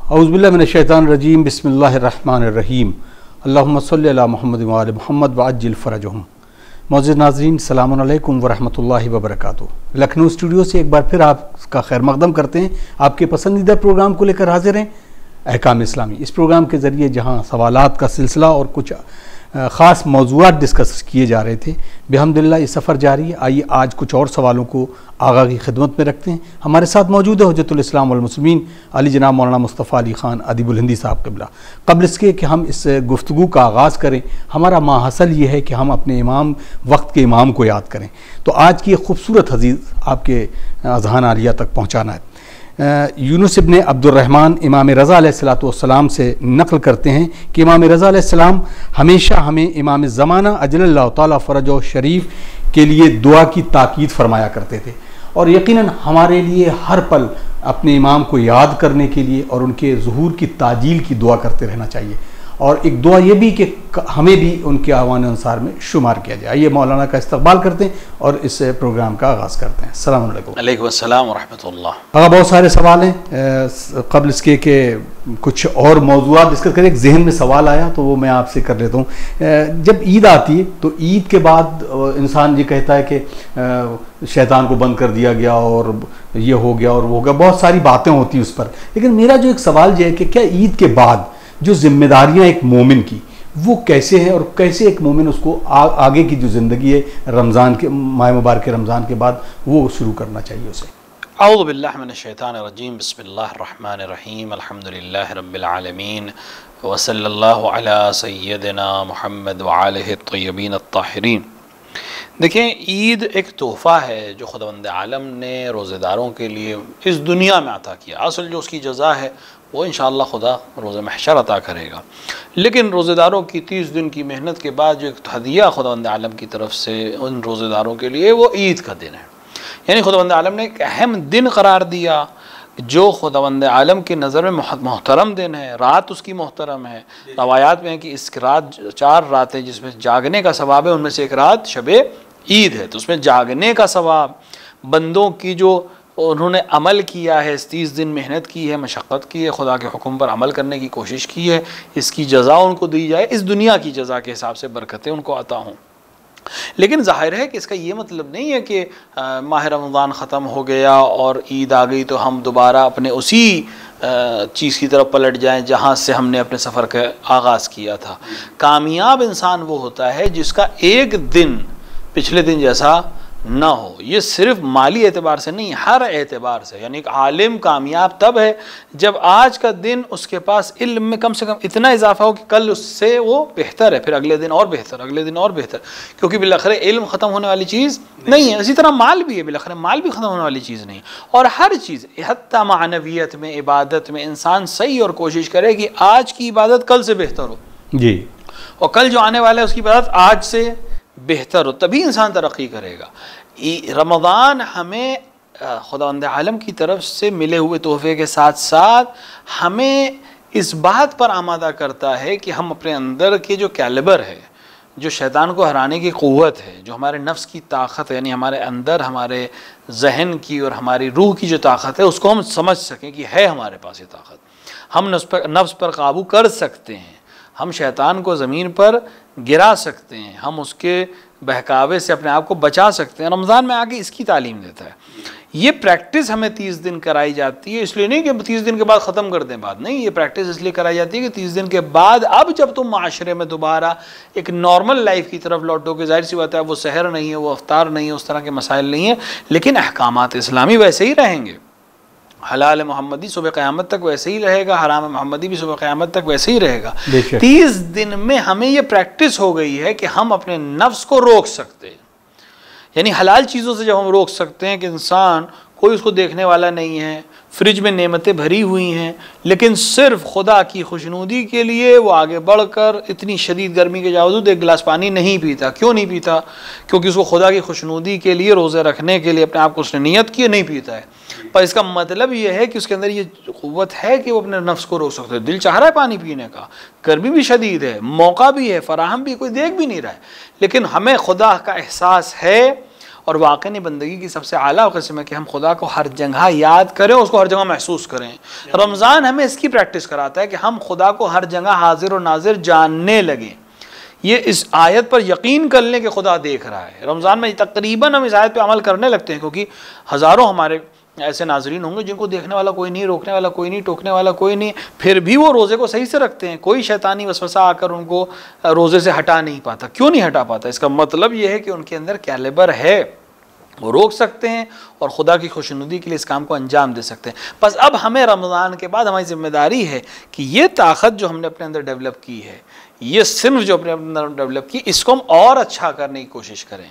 औज़ुबिल्लाहि मिनश्शैतानिर्रजीम बिस्मिल्लाहिर्रहमानिर्रहीम अल्लाहुम्मा सल्लि अला मुहम्मद व आलि मुहम्मद व अज्जिल फ़रजहुम। मौजूद नाज़रीन अस्सलामु अलैकुम व रहमतुल्लाहि व बरकातुहू। लखनऊ स्टूडियो से एक बार फिर आपका खैर मक़दम करते हैं। आपके पसंदीदा प्रोग्राम को लेकर हाजिर हैं अहकाम इस्लामी। इस प्रोग्राम के ज़रिए जहाँ सवालात का सिलसिला और कुछ ख़ास मौज़ूआत डिस्कस किए जा रहे थे, बिहम्दिल्लाह ये सफ़र जारी है। आइए आज कुछ और सवालों को आगा की खिदमत में रखते हैं। हमारे साथ मौजूद है हुज्जतुल इस्लाम वल मुस्लिमीन अली जनाब मौलाना मुस्तफ़ा अली ख़ान अदीबुल हिंदी साहब क़िबला। क़ब्ल इसके कि हम इस गुफ्तगू का आगाज़ करें, हमारा माहसल ये है कि हम अपने इमाम वक्त के इमाम को याद करें। तो आज की एक खूबसूरत हदीस आपके अज़हान आलिया तक पहुँचाना है। यूनुस इब्न अब्दुर्रहमान इमाम रज़ा अलैहिस्सलातु वस्सलाम से नक़ल करते हैं कि इमाम रज़ा अलैहिस्सलाम हमेशा हमें इमाम ज़माना अजलल्लाहु ताला फ़रजहु शरीफ के लिए दुआ की ताकीद फरमाया करते थे। और यकीनन हमारे लिए हर पल अपने इमाम को याद करने के लिए और उनके ज़ुहूर की ताजील की दुआ करते रहना चाहिए। और एक दुआ ये भी कि हमें भी उनके आह्वान अनुसार में शुमार किया जाए। आइए मौलाना का इस्तकबाल करते हैं और इस प्रोग्राम का आगाज़ करते हैं। अस्सलामु अलैकुम। अलैकुम अस्सलाम व रहमतुल्लाह। अगर बहुत सारे सवाल हैं, क़ब्ल इसके कि कुछ और मौज़ूआत डिस्कस करें, एक जहन में सवाल आया तो वो मैं आपसे कर लेता हूँ। जब ईद आती है तो ईद के बाद इंसान ये कहता है कि शैतान को बंद कर दिया गया और ये हो गया और वो हो गया, बहुत सारी बातें होती हैं उस पर। लेकिन मेरा जो एक सवाल ये है कि क्या ईद के बाद जो जिम्मेदारियां एक मोमिन की वो कैसे हैं और कैसे एक मोमिन उसको आगे की जो ज़िंदगी है रमज़ान के माह मुबारक रमज़ान के बाद वो शुरू करना चाहिए उसे। औज़ु बिल्लाहि मिनश शैतानिर रजीम बिस्मिल्लाहिर रहमानिर रहीम अल्हम्दुलिल्लाहि रब्बिल आलमीन व सल्लल्लाहु अला सय्यदिना मुहम्मद व आलिहि तय्यबीन अत्ताहिरीन। देखें, ईद एक तोहफ़ा है जो खुदावंद आलम ने रोज़ेदारों के लिए इस दुनिया में अता किया। असल जो उसकी जज़ा है वो इंशाअल्लाह खुदा रोज़े महशर अता करेगा। लेकिन रोज़ेदारों की 30 दिन की मेहनत के बाद जो एक हदिया खुदावंद आलम की तरफ से उन रोज़ेदारों के लिए वो ईद का दिन है। यानी खुदावंद आलम ने एक अहम दिन करार दिया जो खुदावंद आलम की नज़र में मोहतरम दिन है। रात उसकी मोहतरम है। रवायात में है कि इस रात 4 रातें जिसमें जागने का सवाब है, उनमें से एक रात शबे ईद है। तो उसमें जागने का सवाब, बंदों की जो उन्होंने अमल किया है, 30 दिन मेहनत की है, मशक्क़त की है, खुदा के हुक्म पर अमल करने की कोशिश की है, इसकी जज़ा उनको दी जाए, इस दुनिया की जज़ा के हिसाब से बरकतें उनको अता हों। लेकिन ज़ाहिर है कि इसका ये मतलब नहीं है कि माह रमज़ान ख़त्म हो गया और ईद आ गई तो हम दोबारा अपने उसी चीज़ की तरफ पलट जाएं जहाँ से हमने अपने सफ़र का आगाज़ किया था। कामयाब इंसान वो होता है जिसका एक दिन पिछले दिन जैसा ना हो। ये सिर्फ माली एतबार से नहीं, हर एतबार से। यानी एक आलिम कामयाब तब है जब आज का दिन उसके पास इल्म में कम से कम इतना इजाफा हो कि कल उससे वो बेहतर है, फिर अगले दिन और बेहतर, अगले दिन और बेहतर। क्योंकि बिलाखिर इल्म ख़त्म होने वाली चीज़ नहीं है। इसी तरह माल भी है, बिलाखिर माल भी ख़त्म होने वाली चीज़ नहीं। और हर चीज़ हत्ता मानवियत में, इबादत में इंसान सही और कोशिश करे कि आज की इबादत कल से बेहतर हो जी, और कल जो आने वाला है उसकी इबादत आज से बेहतर हो, तभी इंसान तरक्की करेगा। रमज़ान हमें खुदावंद आलम की तरफ से मिले हुए तोहफ़े के साथ साथ हमें इस बात पर आमादा करता है कि हम अपने अंदर के जो कैलिबर है, जो शैतान को हराने की क़ुव्वत है, जो हमारे नफ्स की ताकत है, यानी हमारे अंदर हमारे जहन की और हमारी रूह की जो ताकत है, उसको हम समझ सकें कि है हमारे पास ये ताकत। हम नफ्स पर काबू कर सकते हैं, हम शैतान को ज़मीन पर गिरा सकते हैं, हम उसके बहकावे से अपने आप को बचा सकते हैं। रमज़ान में आके इसकी तालीम देता है। ये प्रैक्टिस हमें 30 दिन कराई जाती है, इसलिए नहीं कि 30 दिन के बाद ख़त्म कर दें बात, नहीं, ये प्रैक्टिस इसलिए कराई जाती है कि 30 दिन के बाद अब जब तुम माशरे में दोबारा एक नॉर्मल लाइफ की तरफ लौटोगे, जाहिर सी बात है वो सहर नहीं है, वो अफ्तार नहीं है, उस तरह के मसाइल नहीं है, लेकिन अहकामात इस्लामी वैसे ही रहेंगे। हलाल मोहम्मदी सुबह क़यामत तक वैसे ही रहेगा, हराम मोहम्मदी भी सुबह क़यामत तक वैसे ही रहेगा। 30 दिन में हमें ये प्रैक्टिस हो गई है कि हम अपने नफ्स को रोक सकते हैं। यानी हलाल चीज़ों से जब हम रोक सकते हैं कि इंसान कोई उसको देखने वाला नहीं है, फ्रिज में नेमतें भरी हुई हैं, लेकिन सिर्फ खुदा की खुशनुदी के लिए वो आगे बढ़कर इतनी शदीद गर्मी के बावजूद एक गिलास पानी नहीं पीता। क्यों नहीं पीता? क्योंकि उसको खुदा की खुशनुदी के लिए, रोज़े रखने के लिए अपने आप को उसने नियत की, नहीं पीता है। पर इसका मतलब ये है कि उसके अंदर ये क़ुव्वत है कि वो अपने नफ्स को रोक सकते हैं। दिल चाह रहा है पानी पीने का, गर्मी भी शदीद है, मौका भी है, फराहम भी, कोई देख भी नहीं रहा है, लेकिन हमें खुदा का एहसास है और वाकई बंदगी की सबसे आला किस्म है कि हम खुदा को हर जगह याद करें, उसको हर जगह महसूस करें। रमज़ान हमें इसकी प्रैक्टिस कराता है कि हम खुदा को हर जगह हाजिर और नाजिर जानने लगें। ये इस आयत पर यकीन कर लें कि खुदा देख रहा है। रमज़ान में तकरीबन हम इस आयत पे अमल करने लगते हैं, क्योंकि हज़ारों हमारे ऐसे नाजरीन होंगे जिनको देखने वाला कोई नहीं, रोकने वाला कोई नहीं, टोकने वाला कोई नहीं, फिर भी वो रोज़े को सही से रखते हैं। कोई शैतानी वसवसा आकर उनको रोज़े से हटा नहीं पाता। क्यों नहीं हटा पाता? इसका मतलब ये है कि उनके अंदर कैलिबर है, वो रोक सकते हैं और खुदा की खुशनुदी के लिए इस काम को अंजाम दे सकते हैं। बस अब हमें रमज़ान के बाद हमारी जिम्मेदारी है कि ये ताकत जो हमने अपने अंदर डेवलप की है, ये सिर्फ जो अपने अंदर डेवलप की, इसको हम और अच्छा करने की कोशिश करें।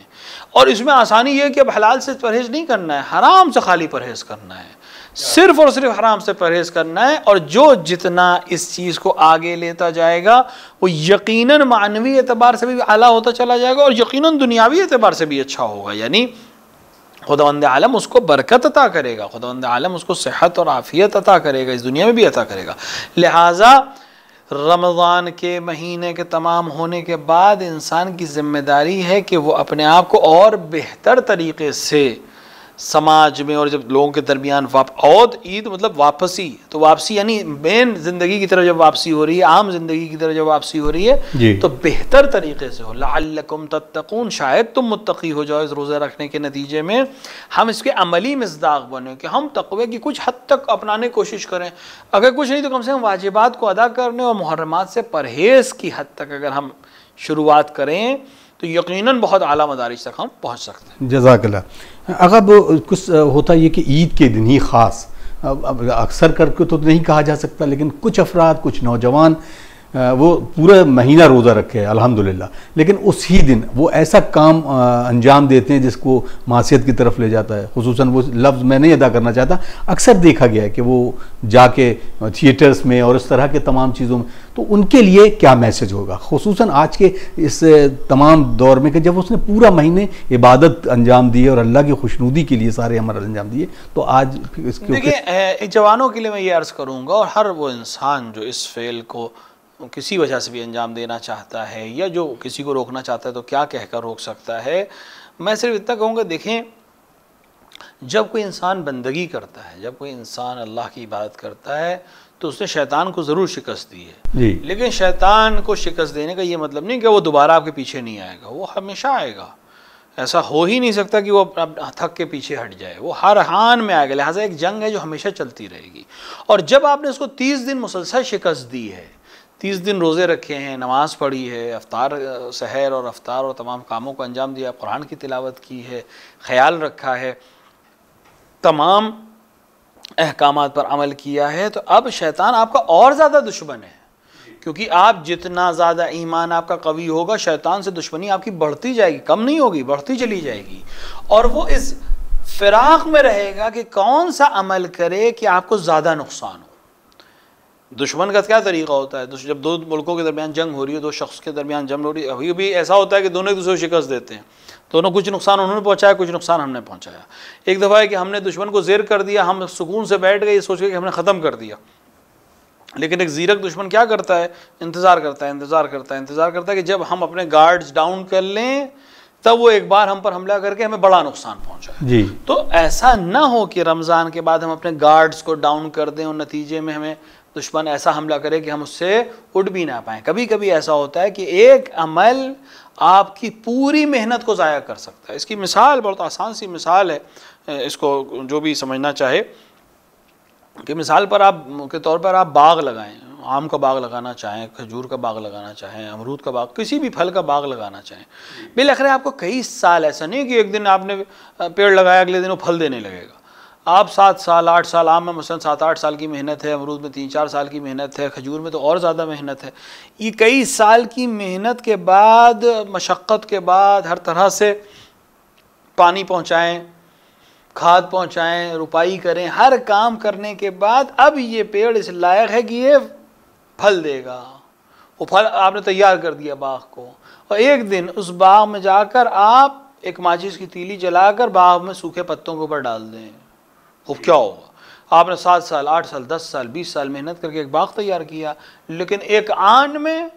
और इसमें आसानी ये है कि अब हलाल से परहेज़ नहीं करना है, हराम से खाली परहेज़ करना है, सिर्फ और सिर्फ हराम से परहेज़ करना है। और जो जितना इस चीज़ को आगे लेता जाएगा वो यकीनन मानवी एतबार से भी आला होता चला जाएगा और यकीनन दुनियावी एतबार से भी अच्छा होगा। यानी खुदावंद आलम उसको बरकत अता करेगा, खुदावंद आलम उसको सेहत और आफियत अता करेगा, इस दुनिया में भी अता करेगा। लिहाजा रमज़ान के महीने के तमाम होने के बाद इंसान की ज़िम्मेदारी है कि वो अपने आप को और बेहतर तरीक़े से समाज में और जब लोगों के दरमियान और ईद मतलब वापसी, तो वापसी यानी मेन ज़िंदगी की तरफ जब वापसी हो रही है, आम ज़िंदगी की तरफ जब वापसी हो रही है, तो बेहतर तरीके से हो। लअल्लकुम तत्तकून, शायद तुम मुत्तकी हो जाओ इस रोज़े रखने के नतीजे में। हम इसके अमली मिज़दाक़ बने कि हम तक़वे की कुछ हद तक अपनाने की कोशिश करें, अगर कुछ नहीं तो कम से कम वाजिबात को अदा करने और मुहर्रमात से परहेज़ की हद तक अगर हम शुरुआत करें तो यकीनन बहुत आला मदारिज तक हम पहुँच सकते हैं। जज़ाकल्लाह। अगर कुछ होता है कि ईद के दिन ही ख़ास, अब अक्सर करके तो नहीं कहा जा सकता, लेकिन कुछ अफराद, कुछ नौजवान वो पूरा महीना रोज़ा रखे है अल्हम्दुलिल्लाह, लेकिन उसी दिन वो ऐसा काम अंजाम देते हैं जिसको मासियत की तरफ ले जाता है। खुसूसन वो लफ्ज़ मैं नहीं अदा करना चाहता, अक्सर देखा गया है कि वो जाके थिएटर्स में और इस तरह के तमाम चीज़ों में, तो उनके लिए क्या मैसेज होगा खुसूसन आज के इस तमाम दौर में कि जब उसने पूरा महीने इबादत अंजाम दी है और अल्लाह की खुशनुदी के लिए सारे अमल अंजाम दिए, तो आज इसके देखिए जवानों के लिए मैं ये अर्ज़ करूँगा और हर वो इंसान जो इस फेल को किसी वजह से भी अंजाम देना चाहता है या जो किसी को रोकना चाहता है तो क्या कहकर रोक सकता है, मैं सिर्फ इतना कहूँगा, देखें जब कोई इंसान बंदगी करता है, जब कोई इंसान अल्लाह की इबादत करता है तो उसने शैतान को ज़रूर शिकस्त दी है, लेकिन शैतान को शिकस्त देने का ये मतलब नहीं कि वो दोबारा आपके पीछे नहीं आएगा, वो हमेशा आएगा। ऐसा हो ही नहीं सकता कि वो थक के पीछे हट जाए, वो हर हाल में आएगा। लिहाजा एक जंग है जो हमेशा चलती रहेगी। और जब आपने उसको 30 दिन मुसलसल शिकस्त दी है, 30 दिन रोज़े रखे हैं, नमाज़ पढ़ी है, अफ्तार सहर और अफ्तार और तमाम कामों को अंजाम दिया, कुरान की तिलावत की है, ख्याल रखा है, तमाम अहकामात पर अमल किया है, तो अब शैतान आपका और ज़्यादा दुश्मन है, क्योंकि आप जितना ज़्यादा ईमान आपका कवी होगा, शैतान से दुश्मनी आपकी बढ़ती जाएगी, कम नहीं होगी, बढ़ती चली जाएगी। और वो इस फिराक में रहेगा कि कौन सा अमल करे कि आपको ज़्यादा नुकसान हो। दुश्मन का क्या तरीका होता है, जब दो मुल्कों के दरमियान जंग हो रही है, दो शख्स के दरमियान जंग हो रही है, अभी भी ऐसा होता है कि दोनों एक दूसरे को शिकस्त देते हैं, दोनों कुछ नुकसान उन्होंने पहुंचाया, कुछ नुकसान हमने पहुंचाया। एक दफ़ा है कि हमने दुश्मन को ज़ेर कर दिया, हम सुकून से बैठ गए ये सोच के कि हमने ख़त्म कर दिया, लेकिन एक ज़ीरक दुश्मन क्या करता है, इंतज़ार करता है, इंतज़ार करता है, इंतज़ार करता है कि जब हम अपने गार्ड्स डाउन कर लें तब वो एक बार हम पर हमला करके हमें बड़ा नुकसान पहुंचाए जी। तो ऐसा ना हो कि रमज़ान के बाद हम अपने गार्ड्स को डाउन कर दें और नतीजे में हमें दुश्मन ऐसा हमला करे कि हम उससे उठ भी ना पाएँ। कभी कभी ऐसा होता है कि एक अमल आपकी पूरी मेहनत को ज़ाया कर सकता है। इसकी मिसाल बहुत आसान सी मिसाल है, इसको जो भी समझना चाहे कि मिसाल पर आप के तौर पर आप बाग लगाएं, आम का बाग लगाना चाहें, खजूर का बाग लगाना चाहें, अमरूद का बाग, किसी भी फल का बाग लगाना चाहें, बिलखरे आपको कई साल, ऐसा नहीं कि एक दिन आपने पेड़ लगाया अगले दिन वो फल देने लगेगा। आप 7 साल 8 साल, आम में मसलन 7-8 साल की मेहनत है, अमरूद में 3-4 साल की मेहनत है, खजूर में तो और ज़्यादा मेहनत है। ये कई साल की मेहनत के बाद, मशक्क़त के बाद, हर तरह से पानी पहुँचाएँ, खाद पहुँचाएँ, रुपाई करें, हर काम करने के बाद अब ये पेड़ इस लायक है कि ये फल देगा। वो फल आपने तैयार कर दिया बाग को, और एक दिन उस बाग में जाकर आप एक माचिस की तीली जलाकर बाग में सूखे पत्तों के ऊपर डाल दें, वो क्या होगा? आपने 7 साल 8 साल 10 साल 20 साल मेहनत करके एक बाग तैयार किया, लेकिन एक आन में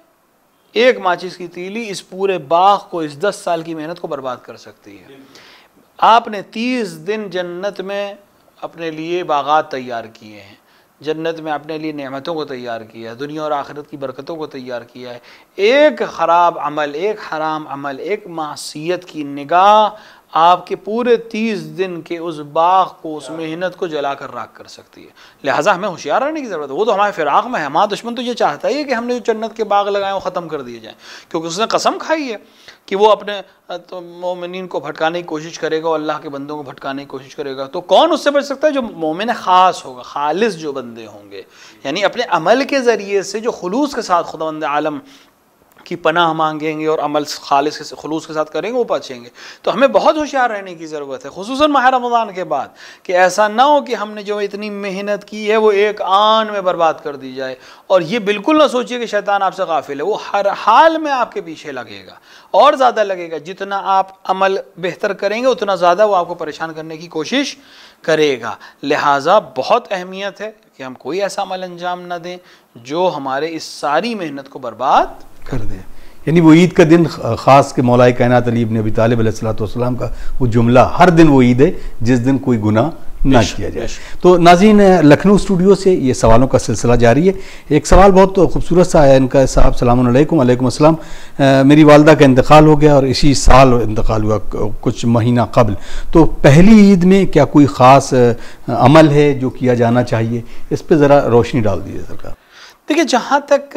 एक माचिस की तीली इस पूरे बाग को, इस 10 साल की मेहनत को बर्बाद कर सकती है। आपने 30 दिन जन्नत में अपने लिए बागात तैयार किए हैं, जन्नत में अपने लिए नेमतों को तैयार किया है, दुनिया और आखिरत की बरकतों को तैयार किया है। एक ख़राब अमल, एक हराम अमल, एक मासियत की निगाह आपके पूरे 30 दिन के उस बाग को, उस मेहनत को जला कर राख कर सकती है। लिहाजा हमें होशियार रहने की ज़रूरत है। वो तो हमारे फिराक में है, हमारा दुश्मन तो ये चाहता है कि हमने जो जन्नत के बाग लगाए वो ख़त्म कर दिए जाएँ, क्योंकि उसने कसम खाई है कि वो अपने तो मोमिनीन को भटकाने की कोशिश करेगा और अल्लाह के बंदों को भटकाने की कोशिश करेगा। तो कौन उससे बच सकता है? जो मोमिन ख़ास होगा, खालिस जो बंदे होंगे, यानी अपने अमल के ज़रिए से जो खुलूस के साथ खुदावंद आलम की पनाह मांगेंगे और अमल खालिस के खुलूस के साथ करेंगे, वो बचेंगे। तो हमें बहुत होशियार रहने की ज़रूरत है, खुसूसन माह रमज़ान के बाद, कि ऐसा ना हो कि हमने जो इतनी मेहनत की है वो एक आन में बर्बाद कर दी जाए। और ये बिल्कुल ना सोचिए कि शैतान आपसे गाफिल है, वो हर हाल में आपके पीछे लगेगा और ज़्यादा लगेगा। जितना आप अमल बेहतर करेंगे उतना ज़्यादा वो आपको परेशान करने की कोशिश करेगा। लिहाजा बहुत अहमियत है कि हम कोई ऐसा अमल अंजाम ना दें जो हमारे इस सारी मेहनत को बर्बाद कर दे। यानी वो ईद का दिन ख़ास के मौलाए कायनात अली इब्न अबी तालिब अलैहिस्सलाम का वो जुमला, हर दिन वो ईद है जिस दिन कोई गुनाह ना किया जाए। तो नाज़रीन, लखनऊ स्टूडियो से ये सवालों का सिलसिला जारी है। एक सवाल बहुत खूबसूरत सा है इनका। साहब सलाम अलैकुम। अलैकुम अस्सलाम। मेरी वालदा का इंतकाल हो गया और इसी साल इंतकाल हुआ, कुछ महीना कबल। तो पहली ईद में क्या कोई ख़ास अमल है जो किया जाना चाहिए? इस पर ज़रा रोशनी डाल दीजिए सरकार। देखिए, जहाँ तक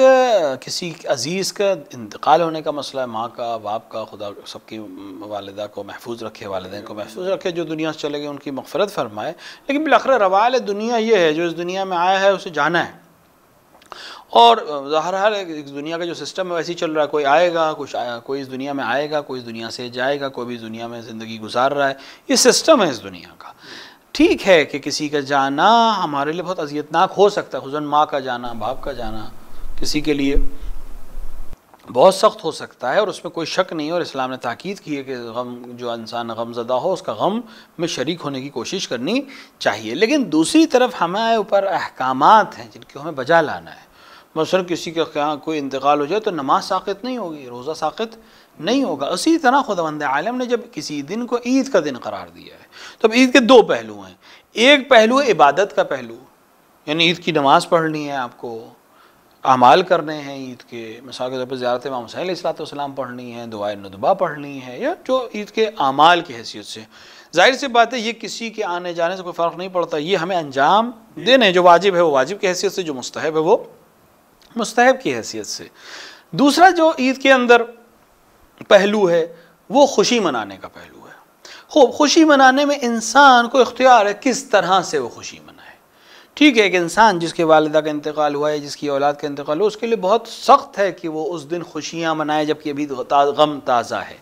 किसी अज़ीज़ का इंतकाल होने का मसला है, माँ का, बाप का, खुदा सबकी वालिदा को महफूज रखे, वालिदैन को महफूज रखे, जो दुनिया से चले गए उनकी मग़फ़िरत फरमाए। लेकिन बिलाखिर रवाल दुनिया ये है, जो इस दुनिया में आया है उसे जाना है। और ज़ाहिर है इस दुनिया का जो सिस्टम है वैसे ही चल रहा है। कोई आएगा, कोई इस दुनिया में आएगा, कोई इस दुनिया से जाएगा, कोई भी इस दुनिया में ज़िंदगी गुजार रहा है। ये सिस्टम है इस दुनिया का। ठीक है कि किसी का जाना हमारे लिए बहुत अज़ियतनाक हो सकता है, खुसूसन माँ का जाना, बाप का जाना किसी के लिए बहुत सख्त हो सकता है, और उसमें कोई शक नहीं है। और इस्लाम ने ताकीद की है कि गम, जो इंसान गमज़दा हो उसका गम में शरीक होने की कोशिश करनी चाहिए। लेकिन दूसरी तरफ हमारे ऊपर अहकामात हैं जिनको हमें बजा लाना है। मसलन किसी का क्या कोई इंतकाल हो जाए तो नमाज साक़ित नहीं होगी, रोज़ा साक़ित नहीं होगा। उसी तरह खुदावंद आलम ने जब किसी दिन को ईद का दिन करार दिया है, तो अब ईद के दो पहलू हैं। एक पहलू है इबादत का पहलू, यानी ईद की नमाज़ पढ़नी है, आपको अमाल करने हैं ईद के। मिसाल के तौर पर ज़ियारत इमाम हुसैन अलैहिस्सलाम पढ़नी है, दुआए नुदबा पढ़नी है, या जो ईद के अमाल की हैसियत से। जाहिर सी बात है ये किसी के आने जाने से कोई फ़र्क नहीं पड़ता, ये हमें अंजाम देने हैं। जो वाजिब है वो वाजिब की हैसियत से, जो मुस्तहब है वो मुस्तहब की हैसियत से। दूसरा जो ईद के अंदर पहलू है वो खुशी मनाने का पहलू है। खूब खुशी मनाने में इंसान को इख्तियार है किस तरह से वो खुशी मनाए। ठीक है, एक इंसान जिसके वालिदा का इंतकाल हुआ है, जिसकी औलाद का इंतकाल हुआ, उसके लिए बहुत सख्त है कि वो उस दिन खुशियाँ मनाए जबकि अभी गम ताज़ा है,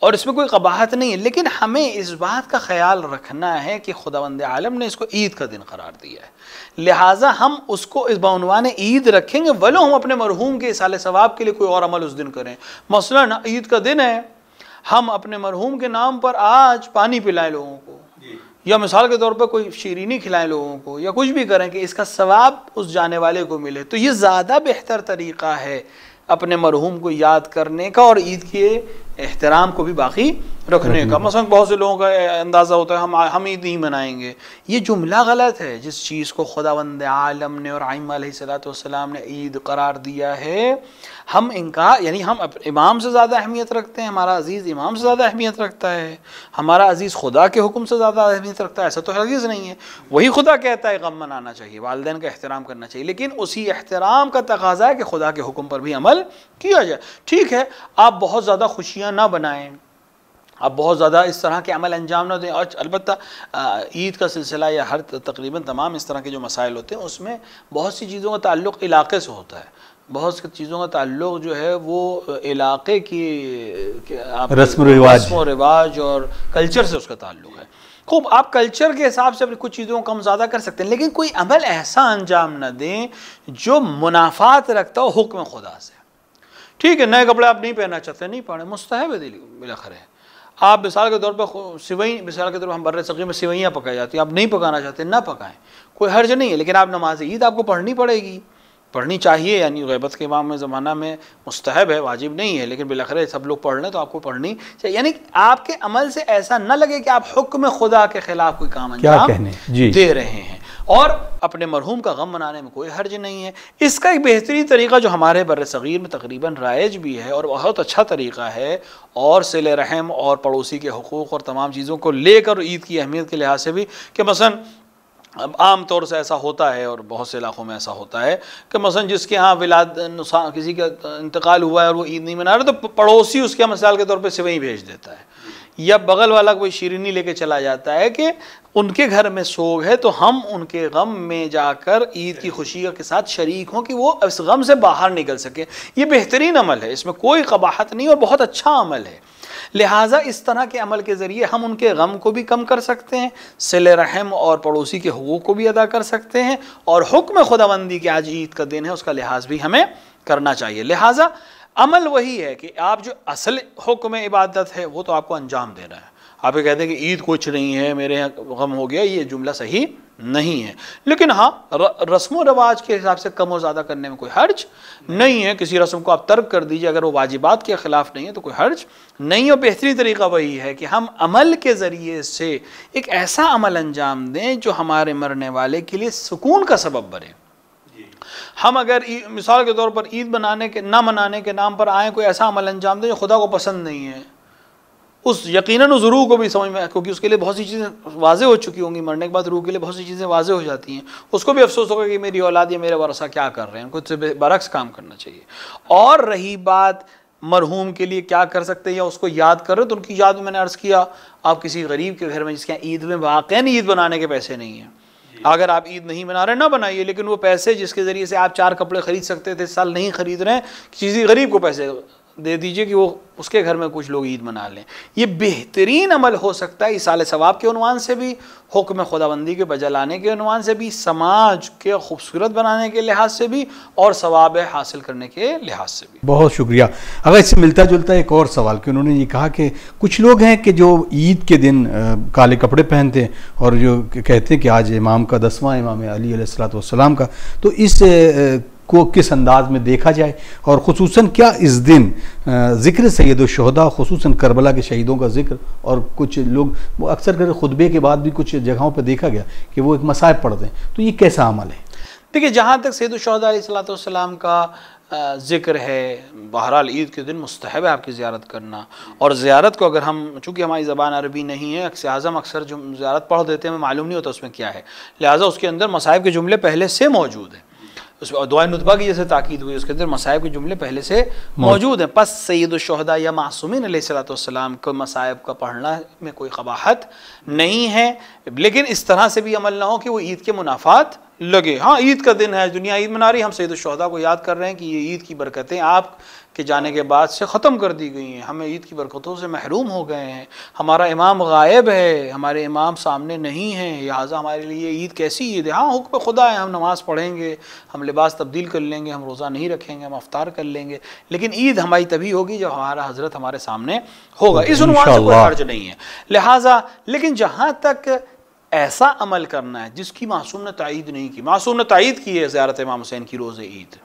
और इसमें कोई कबाहत नहीं है। लेकिन हमें इस बात का ख्याल रखना है कि खुदावंद आलम ने इसको ईद का दिन करार दिया है, लिहाजा हम उसको इस बउनवान ईद रखेंगे, वलो हम अपने मरहूम के इसाले सवाब के लिए कोई और अमल उस दिन करें। मसलन ईद का दिन है, हम अपने मरहूम के नाम पर आज पानी पिलाएं लोगों को, या मिसाल के तौर पर कोई शीरीनी खिलाएं लोगों को, या कुछ भी करें कि इसका सवाब उस जाने वाले को मिले, तो ये ज़्यादा बेहतर तरीक़ा है अपने मरहूम को याद करने का और ईद के एहतराम को भी बाकी रखने का। मसलन बहुत से लोगों का अंदाज़ा होता है हम ईद नहीं मनाएंगे। ये जुमला गलत है। जिस चीज़ को खुदावंद आलम ने और आइम्मा अलैहिस्सलाम ने ईद करार दिया है, हम इनका यानी हम इमाम से ज़्यादा अहमियत रखते हैं, हमारा अज़ीज़ इमाम से ज़्यादा अहमियत रखता है, हमारा अज़ीज़ खुदा के हुक्म से ज़्यादा अहमियत रखता है, ऐसा तो हरगिज़ नहीं है। वही खुदा कहता है गम मनाना चाहिए, वालिदैन का एहतराम करना चाहिए, लेकिन उसी एहतराम का तकाज़ा है कि खुदा के हुक्म पर भी अमल किया जाए। ठीक है, आप बहुत ज़्यादा खुशियाँ ना बनाएं, आप बहुत ज़्यादा इस तरह के अमल अंजाम ना दें। और अलबत्ता ईद का सिलसिला या हर तकरीबन तमाम इस तरह के जो मसाइल होते हैं उसमें बहुत सी चीज़ों का ताल्लुक़ इलाक़े से होता है, बहुत सी चीज़ों का ताल्लुक़ जो है वो इलाक़े की रस्म रिवाज और कल्चर से उसका ताल्लुक़ है। खूब आप कल्चर के हिसाब से अपनी कुछ चीज़ों को कम ज़्यादा कर सकते हैं, लेकिन कोई अमल ऐसा अंजाम न दें जो मुनाफात रखता हो हुक्म खुदा से। ठीक है, नए कपड़े आप नहीं पहनना चाहते, नहीं पहने, मुस्तहब है, बिलाखिर है। आप मिसाल के तौर पर सिवई, मिसाल के तौर पर हम बर्रे सग़ीर में सिवैयाँ पकाई जाती हैं, आप नहीं पकाना चाहते ना पकाएं, कोई हर्ज नहीं है, लेकिन आप नमाज ईद आपको पढ़नी पड़ेगी। पढ़नी चाहिए, यानी ग़ैबत के इमाम में ज़माना में मुस्तहब है, वाजिब नहीं है, लेकिन बिलाखिर सब लोग पढ़ लें तो आपको पढ़नी चाहिए। यानी आपके अमल से ऐसा न लगे कि आप हुक्म खुदा के खिलाफ कोई काम अंजाम दे रहे हैं, और अपने मरहूम का गम मनाने में कोई हर्ज नहीं है। इसका एक बेहतरीन तरीक़ा जो हमारे बर सग़ीर में तकरीबन राइज भी है और बहुत अच्छा तरीक़ा है, और सिले रहम और पड़ोसी के हुकूक़ और तमाम चीज़ों को लेकर ईद की अहमियत के लिहाज से भी, कि मसलन अब आम तौर से ऐसा होता है और बहुत से इलाक़ों में ऐसा होता है कि मसलन जिसके यहाँ किसी का इंतकाल हुआ है और वो ईद नहीं मना रहा, तो पड़ोसी उसके यहाँ मिसाल के तौर पे सेवई भेज देता है, या बगल वाला कोई शीरीनी लेके चला जाता है कि उनके घर में सोग है तो हम उनके गम में जाकर ईद की खुशी के साथ शरीक हों कि वो इस गम से बाहर निकल सके। ये बेहतरीन अमल है, इसमें कोई कबाहत नहीं और बहुत अच्छा अमल है। लिहाजा इस तरह के अमल के ज़रिए हम उनके गम को भी कम कर सकते हैं, सिले रहम और पड़ोसी के हुकूक़ को भी अदा कर सकते हैं, और हुक्म खुदाबंदी के आज ईद का दिन है उसका लिहाज भी हमें करना चाहिए। लिहाजा अमल वही है कि आप जो असल हुक्म इबादत है वो तो आपको अंजाम देना है। आप ये कहते हैं कि ईद कुछ नहीं है, मेरे यहाँ गम हो गया, ये जुमला सही नहीं है। लेकिन हाँ, रस्म व रवाज के हिसाब से कम और ज़्यादा करने में कोई हर्ज नहीं है। किसी रस्म को आप तर्क कर दीजिए, अगर वो वाजिबात के ख़िलाफ़ नहीं है तो कोई हर्ज नहीं है। और बेहतरीन तरीक़ा वही है कि हम अमल के ज़रिए से एक ऐसा अमल अंजाम दें जो हमारे मरने वाले के लिए सुकून का सबब बने। हम अगर मिसाल के तौर पर ईद बनाने के ना मनाने के नाम पर आए, कोई ऐसा अमल अंजाम दें जो खुदा को पसंद नहीं है, उस यकीनन उस रूह को भी समझ में, क्योंकि उसके लिए बहुत सी चीज़ें वाज़े हो चुकी होंगी, मरने के बाद रूह के लिए बहुत सी चीज़ें वाज़े हो जाती हैं, उसको भी अफसोस होगा कि मेरी औलाद या मेरे वारसा क्या कर रहे हैं, उनको उससे बरक्स काम करना चाहिए। और रही बात मरहूम के लिए क्या कर सकते हैं या उसको याद कर रहे हो, तो उनकी याद में मैंने अर्ज़ किया, आप किसी गरीब के घर में जिसके यहाँ ईद में वाक़ई ईद बनाने के पैसे नहीं हैं, अगर आप ईद नहीं बना रहे ना बनाइए, लेकिन वो पैसे जिसके ज़रिए से आप 4 कपड़े ख़रीद सकते थे, इस साल नहीं ख़रीद रहे हैं, किसी गरीब को पैसे दे दीजिए कि वो उसके घर में कुछ लोग ईद मना लें। ये बेहतरीन अमल हो सकता है इसाले सवाब के उन्वान से भी, हुक्म खुदाबंदी के बजा लाने के उन्वान से भी, समाज के खूबसूरत बनाने के लिहाज से भी, और सवाब हासिल करने के लिहाज से भी। बहुत शुक्रिया। अगर इससे मिलता जुलता एक और सवाल, कि उन्होंने ये कहा कि कुछ लोग हैं कि जो ईद के दिन काले कपड़े पहनते हैं और जो कहते हैं कि आज इमाम का 10वां इमाम अली अलैहिस्सलाम का, तो इस को किस अंदाज में देखा जाए, और ख़ुसूसन क्या इस दिन ज़िक्र सैयदुश्शुहदा खुसूसन करबला के शहीदों का ज़िक्र, और कुछ लोग वो अक्सर कर खुतबे के बाद भी कुछ जगहों पर देखा गया कि वो एक मसाइब पढ़ते हैं, तो ये कैसा अमल है? देखिए, जहाँ तक सैयदुश्शुहदा अलैहिस्सलाम का ज़िक्र है, बहरहाल ईद के दिन मुस्तहब है आपकी ज़ियारत करना, और ज़ियारत को अगर हम, चूँकि हमारी ज़बान अरबी नहीं है, अक्सर अक्सर जो ज़ियारत पढ़ देते हैं हमें मालूम नहीं होता उसमें क्या है, लिहाजा उसके अंदर मसाइब के जुमले पहले से मौजूद हैं। उसमें दुआ नुतबा की जैसे ताकीद हुई, उसके अंदर मसाइब के जुमले पहले से मौजूद हैं। पस सैयदुश्शुहदा या मासूमीन अलैहिस्सलाम को मसाइब का पढ़ना में कोई कबाहत नहीं है, लेकिन इस तरह से भी अमल ना हो कि वो ईद के मुनाफात लगे। हाँ, ईद का दिन है, दुनिया ईद मना रही, हम सैयदुश्शुहदा को याद कर रहे हैं कि ये ईद की बरकतें आप के जाने के बाद से ख़त्म कर दी गई हैं, हमें ईद की बरकतों से महरूम हो गए हैं, हमारा इमाम गायब है, हमारे इमाम सामने नहीं हैं, लिहाजा हमारे लिए ईद कैसी ईद है? हाँ, हुक्म खुदा है, हम नमाज़ पढ़ेंगे, हम लिबास तब्दील कर लेंगे, हम रोज़ा नहीं रखेंगे, हम अफ्तार कर लेंगे, लेकिन ईद हमारी तभी होगी जब हमारा हज़रत हमारे सामने होगा। इस उन्वान से कोई हर्ज नहीं है। लिहाजा लेकिन जहाँ तक ऐसा अमल करना है जिसकी मासूम ने तायीद नहीं की, मासूम ने तायीद की है ज़ियारत इमाम हुसैन की रोज़े ईद,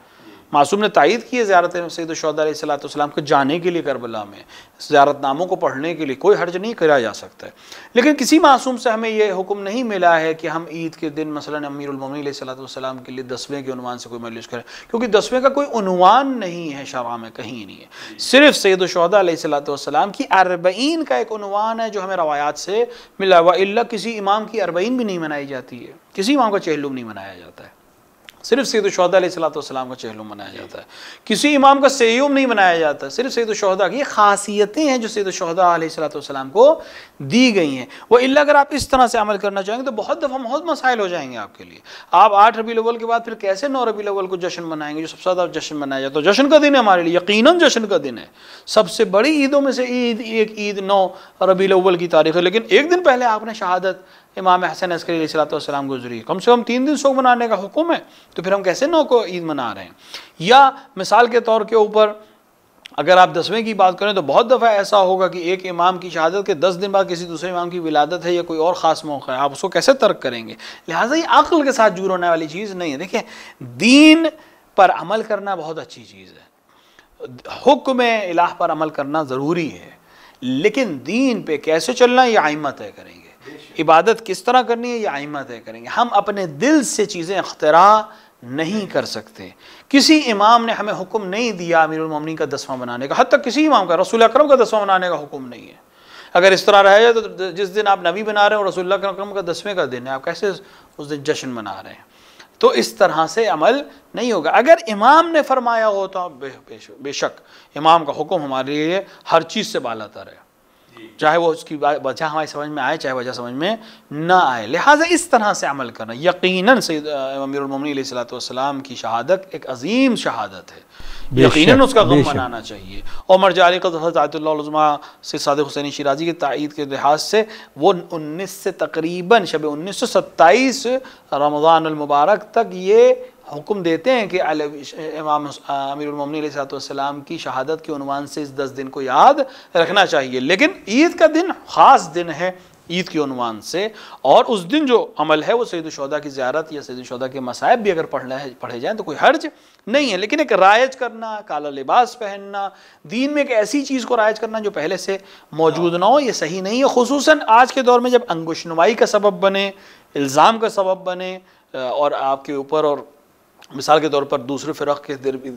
मासूम ने तायीद की है ज़ियारत सैयदुश्शुहदा अलैहिस्सलाम को जाने के लिए करबला में, ज़ियारतनामों को पढ़ने के लिए कोई हर्ज नहीं करा जा सकता है। लेकिन किसी मासूम से हमें यह हुक्म नहीं मिला है कि हम ईद के दिन मसलन अमीरुल मोमिनीन अलैहिस्सलाम के लिए 10वें के उन्वान से कोई मजलिस करें, क्योंकि 10वें का कोई उन्वान नहीं है, शरअ में कहीं नहीं है। सिर्फ सैयदुश्शुहदा अलैहिस्सलाम की 40 का एक उन्वान है जो हमें रवायात से मिला हुआ, इल्ला किसी इमाम की 40 भी नहीं मनाई जाती है, किसी इमाम का चहलुम नहीं मनाया जाता है, सिर्फ सैयदुश्शुहदा अलैहिस्सलाम का चहलुम मनाया जाता है, किसी इमाम का सेयुम नहीं मनाया जाता, सिर्फ सैयदुश्शुहदा की खासियतें हैं जो सैयदुश्शुहदा अलैहिस्सलाम को दी गई हैं। वो इल्ला अगर आप इस तरह से अमल करना चाहेंगे तो बहुत दफ़ा बहुत मसाइल हो जाएंगे आपके लिए। आप 8 रबीउल अव्वल के बाद फिर कैसे 9 रबीउल अव्वल को जश्न मनाएंगे, जो सबसे ज़्यादा जश्न मनाया जाता है, जश्न का दिन है हमारे लिए, यकीनन जश्न का दिन है, सबसे बड़ी ईदों में से एक ईद 9 रबीउल अव्वल की तारीख़ है, लेकिन एक दिन पहले आपने शहादत इमाम हसन अस्करी अलैहिस्सलाम गुजरी, कम से कम 3 दिन शोक मनाने का हुक्म है, तो फिर हम कैसे 9 को ईद मना रहे हैं? या मिसाल के तौर के ऊपर अगर आप 10वें की बात करें तो बहुत दफ़ा ऐसा होगा कि एक इमाम की शहादत के 10 दिन बाद किसी दूसरे इमाम की विलादत है या कोई और ख़ास मौका है, आप उसको कैसे तर्क करेंगे? लिहाजा ये अक्ल के साथ जुड़ होने वाली चीज़ नहीं है। देखिए, दीन पर अमल करना बहुत अच्छी चीज़ है। हुक्म इलाह पर अमल करना ज़रूरी है, लेकिन दीन पे कैसे चलना ये आइम्मा तय करेंगे। इबादत किस तरह करनी है ये आइम्मा तय करेंगे। हम अपने दिल से चीज़ें अख्तरा नहीं कर सकते। किसी इमाम ने हमें हुक्म नहीं दिया अमीरुल मोमिनीन का 10वां बनाने का, हत्ता किसी इमाम का, रसूल अकरम का 10वां बनाने का हुक्म नहीं है। अगर इस तरह रह जाए तो जिस दिन आप नबी बना रहे हो रसूल अकरम का 10वें का दिन है, आप कैसे उस दिन जश्न मना रहे हैं? तो इस तरह से अमल नहीं होगा। अगर इमाम ने फरमाया हो तो बेशक इमाम का हुक्म हमारे लिए हर चीज़ से बालातर है, चाहे वो उसकी वजह हमारी समझ में आए चाहे वजह समझ में ना आए। लिहाजा इस तरह से अमल करना यकीनन सैयद अमीरुल मोमिनीन अलैहिस्सलातु वस्सलाम की शहादत एक अजीम शहादत है, यकीनन उसका गम मनाना चाहिए। और मरजाली क़ज़अतुल्लाह से सादिक़ हुसैनी शिराजी की ताईद के लिहाज से वो 19 से तकरीबन शब 1927 रमज़ानुल मुबारक तक ये हुक्म देते हैं कि इमाम अमीरुल मोमिनीन अलैहिस्सलाम की शहादत के उन्वान से इस 10 दिन को याद रखना चाहिए। लेकिन ईद का दिन ख़ास दिन है ईद के उन्वान से, और उस दिन जो अमल है वो सैयद शुहदा की ज़ियारत या सैयद शुहदा के मसाइब भी अगर पढ़े जाएँ तो कोई हर्ज नहीं है। लेकिन एक राइज करना, काला लिबास पहनना, दीन में एक ऐसी चीज़ को राइज करना जो पहले से मौजूद ना हो, ये सही नहीं है। खुसूसन आज के दौर में जब अंगुशनुमाई का सबब बने, इल्ज़ाम का सबब बने और आपके ऊपर और मिसाल के तौर पर दूसरे फ़िरक़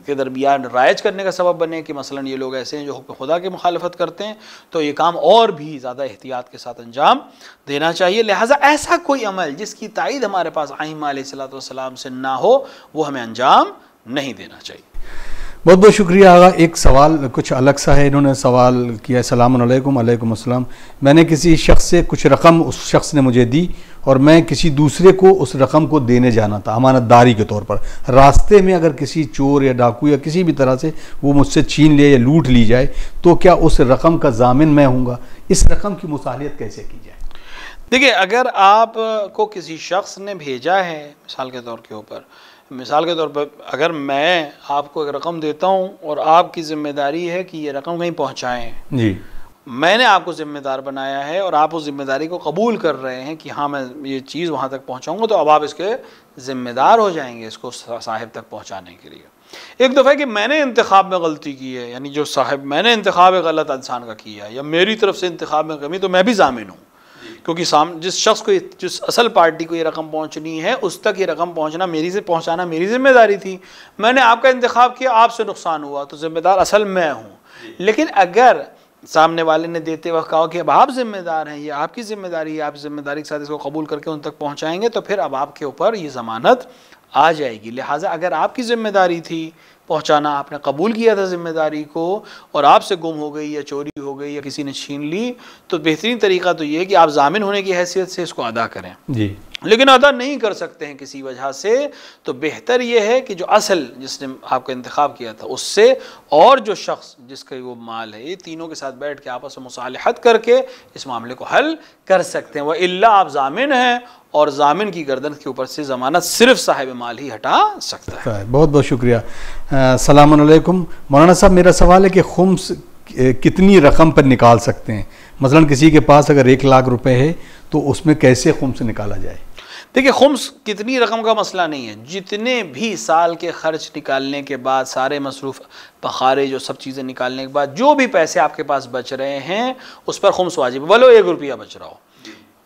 के दरमियान राइज करने का सबब बने कि मसलन ये लोग ऐसे हैं जो हुक्म खुदा की मुखालफत करते हैं, तो ये काम और भी ज़्यादा एहतियात के साथ अंजाम देना चाहिए। लिहाजा ऐसा कोई अमल जिसकी ताईद हमारे पास आइम्मा अलैहिस्सलातु वस्सलाम से ना हो वो हमें अंजाम नहीं देना चाहिए। बहुत बहुत शुक्रिया आगा। एक सवाल कुछ अलग सा है, इन्होंने सवाल किया, अस्सलाम वालेकुम। वालेकुम अस्सलाम। मैंने किसी शख्स से कुछ रकम उस शख्स ने मुझे दी और मैं किसी दूसरे को उस रकम को देने जाना था अमानतदारी के तौर पर। रास्ते में अगर किसी चोर या डाकू या किसी भी तरह से वो मुझसे छीन ले या लूट ली जाए तो क्या उस रकम का ज़ामिन मैं हूँगा? इस रकम की मुसालियत कैसे की जाए? देखिए, अगर आप को किसी शख्स ने भेजा है मिसाल के तौर पर अगर मैं आपको एक रकम देता हूँ और आपकी ज़िम्मेदारी है कि ये रकम कहीं पहुँचाएँ जी, मैंने आपको ज़िम्मेदार बनाया है और आप उस ज़िम्मेदारी को कबूल कर रहे हैं कि हाँ मैं ये चीज़ वहाँ तक पहुँचाऊँगा, तो अब आप इसके ज़िम्मेदार हो जाएंगे इसको साहिब तक पहुँचाने के लिए। एक दफ़ा कि मैंने इंतखाब में गलती की है, यानी जो साहिब मैंने इंतखाब गलत इंसान का किया है या मेरी तरफ से इंतखाब में कमी, तो मैं भी ज़ामिन हूँ, क्योंकि जिस शख्स को जिस असल पार्टी को ये रकम पहुंचनी है उस तक ये रकम पहुंचाना मेरी जिम्मेदारी थी। मैंने आपका इंतखाब किया, आपसे नुकसान हुआ, तो जिम्मेदार असल मैं हूँ। लेकिन अगर सामने वाले ने देते वक्त कहा कि अब आप जिम्मेदार हैं, ये आपकी जिम्मेदारी है, आप जिम्मेदारी के साथ इसको कबूल करके उन तक पहुँचाएँगे, तो फिर अब आपके ऊपर ये ज़मानत आ जाएगी। लिहाजा अगर आपकी जिम्मेदारी थी पहुंचाना, आपने कबूल किया था जिम्मेदारी को, और आपसे गुम हो गई या चोरी हो गई या किसी ने छीन ली, तो बेहतरीन तरीका तो ये है कि आप ज़ामिन होने की हैसियत से इसको अदा करें जी। लेकिन अदा नहीं कर सकते हैं किसी वजह से, तो बेहतर ये है कि जो असल जिसने आपका इंतखाब किया था उससे और जो शख्स जिसका वो माल है, ये तीनों के साथ बैठ के आपस में मुसालहत करके इस मामले को हल कर सकते हैं। वह इल्ला आप ज़ामिन हैं और ज़ामिन की गर्दन के ऊपर से ज़मानत सिर्फ साहिब माल ही हटा सकता है। बहुत बहुत शुक्रिया। अस्सलाम वालेकुम मौलाना साहब, मेरा सवाल है कि खुम्स कितनी रकम पर निकाल सकते हैं? मसलन किसी के पास अगर 1 लाख रुपए है तो उसमें कैसे खुम्स निकाला जाए? देखिए, खुम्स कितनी रकम का मसला नहीं है, जितने भी साल के खर्च निकालने के बाद, सारे मसरूफ़ बखारे जो सब चीज़ें निकालने के बाद जो भी पैसे आपके पास बच रहे हैं उस पर खुम्स वाजिब है, भले 1 रुपया बच रहा हो,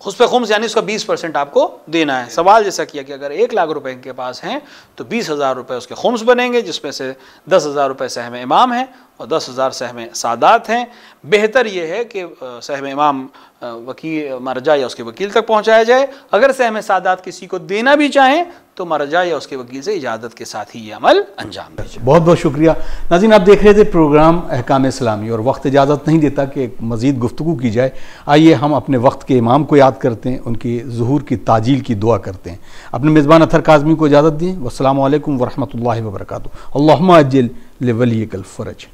उस पर खुम्स यानी उसका 20% आपको देना है। सवाल जैसा किया कि अगर 1 लाख रुपए के पास हैं तो 20,000 रुपये उसके खुम्स बनेंगे, जिसमें से 10,000 रुपये सहम इमाम हैं और 10,000 सहम सादात हैं। बेहतर यह है कि सहम इमाम वकील मरजा या उसके वकील तक पहुंचाया जाए। अगर सहम सादात किसी को देना भी चाहें तो मरजा या उसके वकील से इजाज़त के साथ ही ये अमल अंजाम दीजिए। बहुत बहुत शुक्रिया। नाज़रीन, आप देख रहे थे प्रोग्राम अहकाम इस्लामी और वक्त इजाज़त नहीं देता कि मज़ीद गुफ्तगू की जाए। आइए हम अपने वक्त के इमाम को याद करते हैं, उनकी ज़ुहूर की ताजील की दुआ करते हैं। अपने मेज़बान अथर काज़मी को इजाज़त दें। वस्सलामु अलैकुम वरहमतुल्लाहि वबरकातुहू। अल्लाहुम्मा अज्जिल लिवलियकल फ़रज।